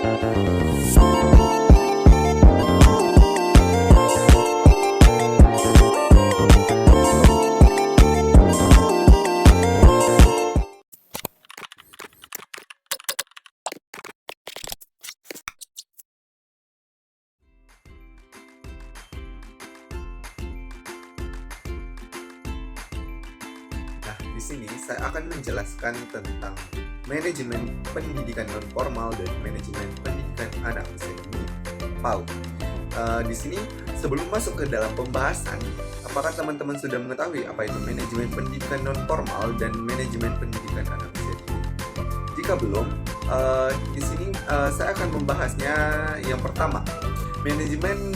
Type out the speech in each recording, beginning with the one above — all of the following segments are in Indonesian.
Nah, di sini saya akan menjelaskan tentang manajemen pendidikan non formal dan manajemen pendidikan anak usia dini PAUD. Di sini sebelum masuk ke dalam pembahasan, apakah teman-teman sudah mengetahui apa itu manajemen pendidikan non formal dan manajemen pendidikan anak usia dini? Jika belum, di sini saya akan membahasnya. Yang pertama, manajemen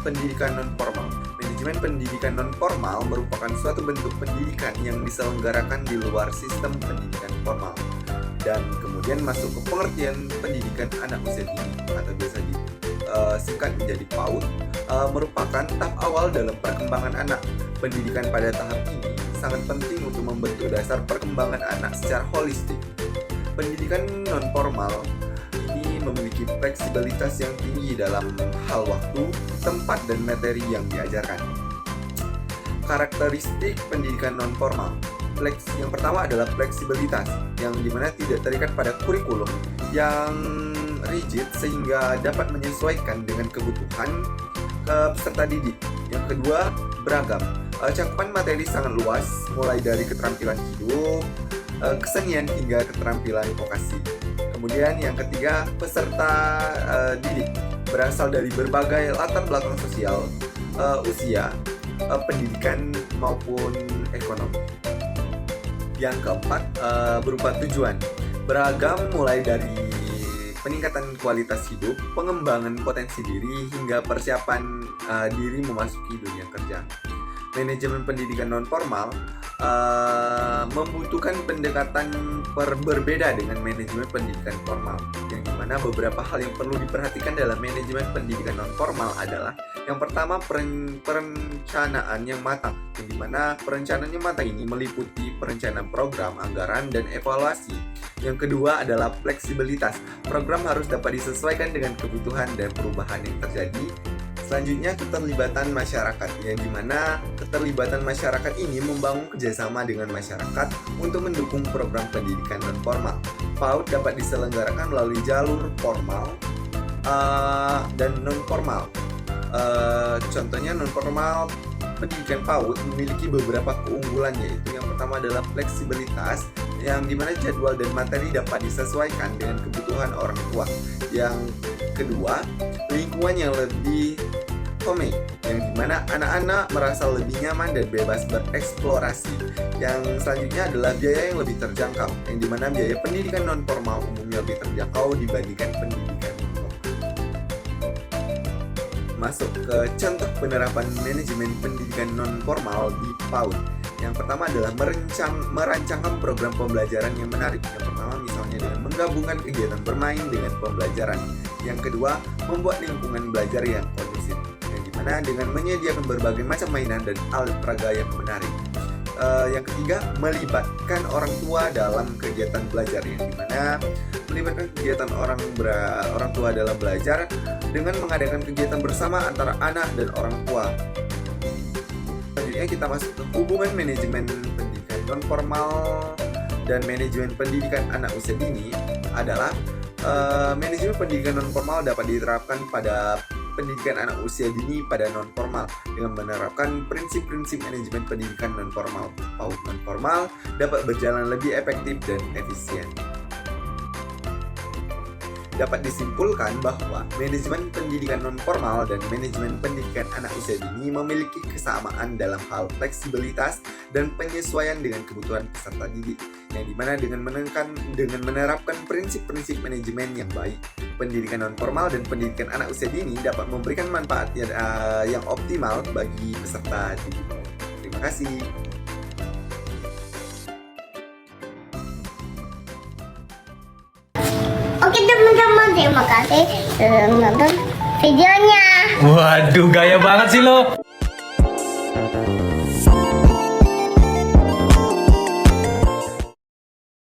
pendidikan non formal. Manajemen pendidikan non formal merupakan suatu bentuk pendidikan yang diselenggarakan di luar sistem pendidikan formal dan kemudian masuk ke pengertian pendidikan anak usia dini atau biasa disingkat menjadi PAUD, merupakan tahap awal dalam perkembangan anak. Pendidikan pada tahap ini sangat penting untuk membentuk dasar perkembangan anak secara holistik. Pendidikan non formal ini memiliki fleksibilitas yang tinggi dalam hal waktu, tempat, dan materi yang diajarkan. Karakteristik pendidikan non formal. Yang pertama adalah fleksibilitas, yang dimana tidak terikat pada kurikulum yang rigid sehingga dapat menyesuaikan dengan kebutuhan peserta didik. Yang kedua, beragam. Cakupan materi sangat luas, mulai dari keterampilan hidup, kesenian hingga keterampilan vokasi. Kemudian yang ketiga, peserta didik berasal dari berbagai latar belakang sosial, usia, pendidikan maupun ekonomi. Yang keempat, berupa tujuan. Beragam mulai dari peningkatan kualitas hidup, pengembangan potensi diri, hingga persiapan diri memasuki dunia kerja. Manajemen pendidikan non formal membutuhkan pendekatan berbeda dengan manajemen pendidikan formal, yang dimana beberapa hal yang perlu diperhatikan dalam manajemen pendidikan non formal adalah yang pertama, perencanaan yang matang, yang dimana perencanaan yang matang ini meliputi perencanaan program, anggaran, dan evaluasi. Yang kedua adalah fleksibilitas. Program harus dapat disesuaikan dengan kebutuhan dan perubahan yang terjadi. Selanjutnya, keterlibatan masyarakat, yang dimana keterlibatan masyarakat ini membangun kerjasama dengan masyarakat untuk mendukung program pendidikan non formal. PAUD dapat diselenggarakan melalui jalur formal dan non formal. Contohnya non formal pendidikan PAUD memiliki beberapa keunggulan, yaitu yang pertama adalah fleksibilitas, yang dimana jadwal dan materi dapat disesuaikan dengan kebutuhan orang tua. Yang kedua, lingkungan yang lebih homey, yang dimana anak-anak merasa lebih nyaman dan bebas bereksplorasi. Yang selanjutnya adalah biaya yang lebih terjangkau, yang dimana biaya pendidikan non formal umumnya lebih terjangkau dibandingkan pendidikan formal. Masuk ke contoh penerapan manajemen pendidikan non formal di PAUD. Yang pertama adalah merancangkan program pembelajaran yang menarik. Yang pertama misalnya dengan menggabungkan kegiatan bermain dengan pembelajaran. Yang kedua, membuat lingkungan belajar yang kondusif, yang dimana dengan menyediakan berbagai macam mainan dan alat peraga yang menarik. Yang ketiga, melibatkan orang tua dalam kegiatan belajar, yang dimana melibatkan kegiatan orang tua dalam belajar dengan mengadakan kegiatan bersama antara anak dan orang tua. Selanjutnya kita masuk ke hubungan manajemen pendidikan non formal dan manajemen pendidikan anak usia dini adalah manajemen pendidikan non formal dapat diterapkan pada pendidikan anak usia dini pada non formal dengan menerapkan prinsip-prinsip manajemen pendidikan non formal. PAUD non formal dapat berjalan lebih efektif dan efisien. Dapat disimpulkan bahwa manajemen pendidikan non formal dan manajemen pendidikan anak usia dini memiliki kesamaan dalam hal fleksibilitas dan penyesuaian dengan kebutuhan peserta didik, yang dimana dengan menerapkan prinsip-prinsip manajemen yang baik, pendidikan non formal dan pendidikan anak usia dini dapat memberikan manfaat yang optimal bagi peserta didik. Terima kasih. Oke teman-teman, terima kasih sudah menonton videonya. Waduh, gaya banget sih lo.